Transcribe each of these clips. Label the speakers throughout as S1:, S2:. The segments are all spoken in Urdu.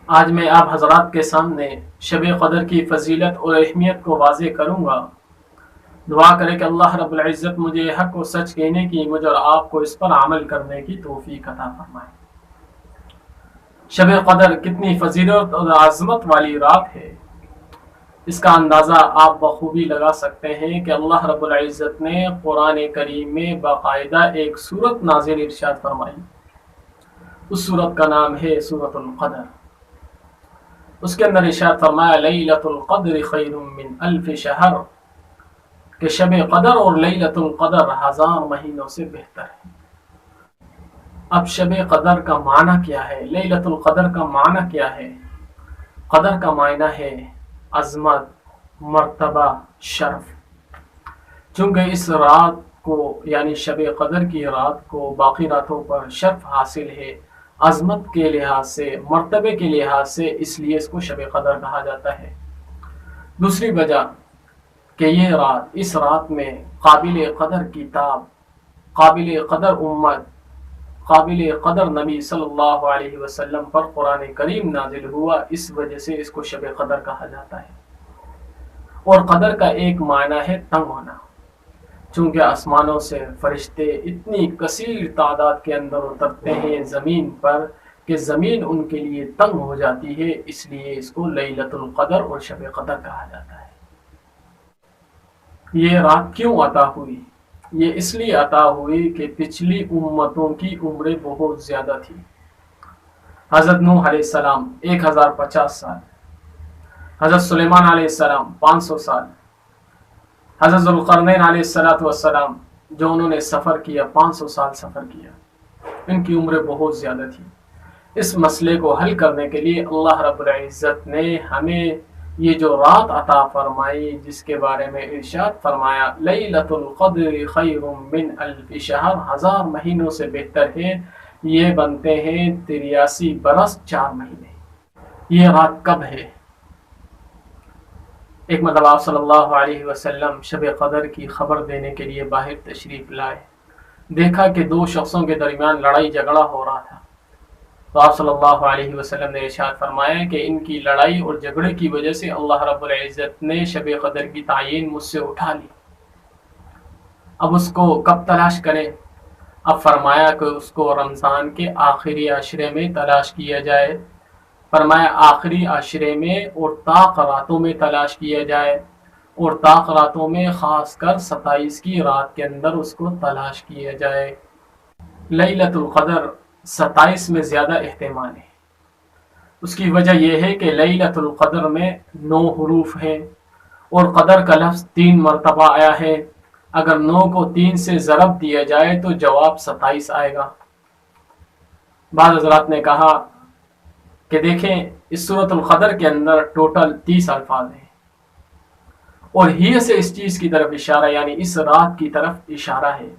S1: آج میں آپ حضرات کے سامنے شب قدر کی فضیلت اور اہمیت کو واضح کروں گا۔ دعا کرے کہ اللہ رب العزت مجھے حق و سچ کہنے کی، مجھے اور آپ کو اس پر عمل کرنے کی توفیق عطا فرمائے۔ شب قدر کتنی فضیلت اور عظمت والی رات ہے، اس کا اندازہ آپ بخوبی لگا سکتے ہیں کہ اللہ رب العزت نے قرآن کریم میں باقاعدہ ایک سورت نازل ارشاد فرمائی۔ اس سورت کا نام ہے سورۃ القدر۔ اس کے اندر ارشاد فرمایا لیلۃ القدر خیر من الف شہر، کہ شب قدر اور لیلۃ القدر 1000 مہینوں سے بہتر ہے۔ اب شب قدر کا معنی کیا ہے؟ لیلۃ القدر کا معنی کیا ہے؟ قدر کا معنی ہے عظمت، مرتبہ، شرف۔ چونکہ اس رات کو یعنی شب قدر کی رات کو باقی راتوں پر شرف حاصل ہے، عظمت کے لحاظ سے، مرتبے کے لحاظ سے، اس لیے اس کو شب قدر کہا جاتا ہے۔ دوسری وجہ کہ یہ رات، اس رات میں قابل قدر کتاب، قابل قدر امت، قابل قدر نبی صلی اللہ علیہ وسلم پر قرآن کریم نازل ہوا، اس وجہ سے اس کو شب قدر کہا جاتا ہے۔ اور قدر کا ایک معنی ہے تنگ ہونا، چونکہ آسمانوں سے فرشتے اتنی کثیر تعداد کے اندر اترتے ہیں زمین پر کہ زمین ان کے لیے تنگ ہو جاتی ہے، اس لیے اس کو لیلۃ القدر اور شب قدر کہا جاتا ہے۔ یہ رات کیوں عطا ہوئی؟ یہ اس لیے عطا ہوئی کہ پچھلی امتوں کی عمریں بہت زیادہ تھی۔ حضرت نوح علیہ السلام 1050 سال، حضرت سلیمان علیہ السلام 500 سال، حضرت ذوالقرنین علیہ السلام جو انہوں نے سفر کیا 500 سال سفر کیا، ان کی عمریں بہت زیادہ تھی۔ اس مسئلے کو حل کرنے کے لیے اللہ رب العزت نے ہمیں یہ جو رات عطا فرمائی، جس کے بارے میں ارشاد فرمایا لیلۃ القدر خیر من الف شہر، 1000 مہینوں سے بہتر ہے، یہ بنتے ہیں 83 برس 4 مہینے۔ یہ رات کب ہے؟ ایک مرتبہ آپ صلی اللہ علیہ وسلم شب قدر کی خبر دینے کے لیے باہر تشریف لائے، دیکھا کہ 2 شخصوں کے درمیان لڑائی جھگڑا ہو رہا تھا، تو آپ صلی اللہ علیہ وسلم نے ارشاد فرمایا کہ ان کی لڑائی اور جھگڑے کی وجہ سے اللہ رب العزت نے شب قدر کی تعین مجھ سے اٹھا لی، اب اس کو کب تلاش کریں؟ اب فرمایا کہ اس کو رمضان کے آخری عشرے میں تلاش کیا جائے، فرمایا آخری عشرے میں اور طاق راتوں میں تلاش کیا جائے، اور طاق راتوں میں خاص کر 27 کی رات کے اندر اس کو تلاش کیا جائے۔ لیلۃ القدر 27 میں زیادہ اہتمام ہے۔ اس کی وجہ یہ ہے کہ لیلۃ القدر میں 9 حروف ہیں اور قدر کا لفظ 3 مرتبہ آیا ہے، اگر 9 کو 3 سے ضرب دیا جائے تو جواب 27 آئے گا۔ بعض حضرات نے کہا کہ دیکھیں اس سورۃ القدر کے اندر ٹوٹل 30 الفاظ ہیں، اور ہی سے اس چیز کی طرف اشارہ یعنی اس رات کی طرف اشارہ ہے،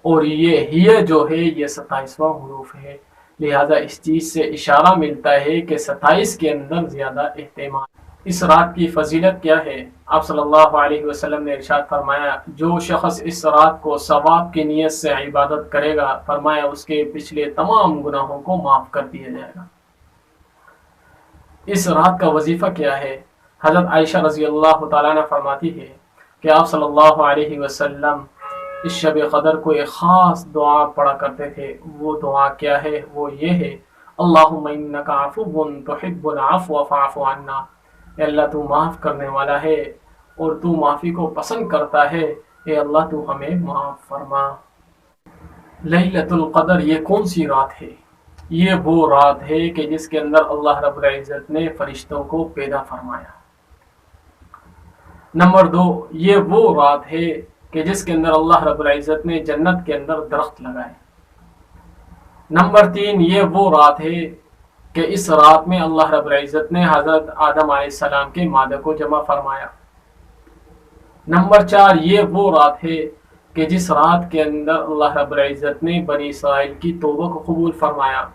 S1: اور یہ ہی جو ہے یہ 27واں حروف ہے، لہذا اس چیز سے اشارہ ملتا ہے کہ 27 کے اندر زیادہ اہتمام۔ اس رات کی فضیلت کیا ہے؟ آپ صلی اللہ علیہ وسلم نے ارشاد فرمایا جو شخص اس رات کو ثواب کی نیت سے عبادت کرے گا، فرمایا اس کے پچھلے تمام گناہوں کو معاف کر دیا جائے گا۔ اس رات کا وظیفہ کیا ہے؟ حضرت عائشہ رضی اللہ تعالیٰ عنہ فرماتی ہے کہ آپ صلی اللہ علیہ وسلم اس شب قدر کو ایک خاص دعا پڑھا کرتے تھے۔ وہ دعا کیا ہے؟ وہ یہ ہے اللہم انک عفو تحب العفو فاعف عنا، اے اللہ تو معاف کرنے والا ہے اور تو معافی کو پسند کرتا ہے، اے اللہ تو ہمیں معاف فرما۔ لیلۃ القدر یہ کون سی رات ہے؟ یہ وہ رات ہے کہ جس کے اندر اللہ رب العزت نے فرشتوں کو پیدا فرمایا۔ نمبر 2، یہ وہ رات ہے کہ جس کے اندر اللہ رب العزت نے جنت کے اندر درخت لگائے۔ نمبر 3، یہ وہ رات ہے کہ اس رات میں اللہ رب العزت نے حضرت آدم علیہ السلام کے مادہ کو جمع فرمایا۔ نمبر 4، یہ وہ رات ہے کہ جس رات کے اندر اللہ رب العزت نے بنی اسرائیل کی توبہ کو قبول فرمایا۔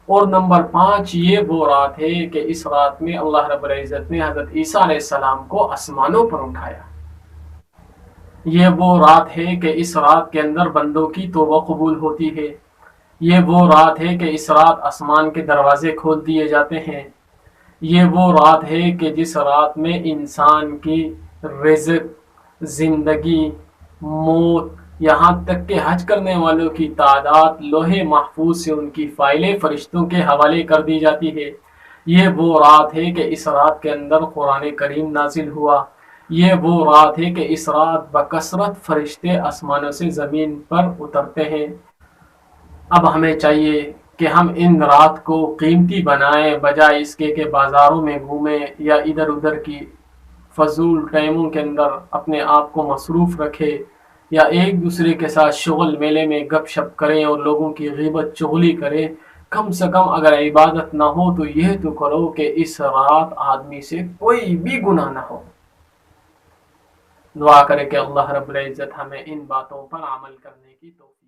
S1: اور نمبر 5، یہ وہ رات ہے کہ اس رات میں اللہ رب العزت نے حضرت عیسیٰ علیہ السلام کو آسمانوں پر اٹھایا۔ یہ وہ رات ہے کہ اس رات کے اندر بندوں کی توبہ قبول ہوتی ہے۔ یہ وہ رات ہے کہ اس رات آسمان کے دروازے کھول دیے جاتے ہیں۔ یہ وہ رات ہے کہ جس رات میں انسان کی رزق، زندگی، موت، یہاں تک کہ حج کرنے والوں کی تعداد لوح محفوظ سے ان کی فائلیں فرشتوں کے حوالے کر دی جاتی ہے۔ یہ وہ رات ہے کہ اس رات کے اندر قرآن کریم نازل ہوا۔ یہ وہ رات ہے کہ اس رات بکثرت فرشتے آسمانوں سے زمین پر اترتے ہیں۔ اب ہمیں چاہیے کہ ہم ان رات کو قیمتی بنائیں، بجائے اس کے کہ بازاروں میں گھومیں یا ادھر ادھر کی فضول ٹائموں کے اندر اپنے آپ کو مصروف رکھے، یا ایک دوسرے کے ساتھ شغل میلے میں گپ شپ کریں اور لوگوں کی غیبت چغلی کریں۔ کم سے کم اگر عبادت نہ ہو تو یہ تو کرو کہ اس رات آدمی سے کوئی بھی گناہ نہ ہو۔ دعا کرے کہ اللہ رب العزت ہمیں ان باتوں پر عمل کرنے کی توفیق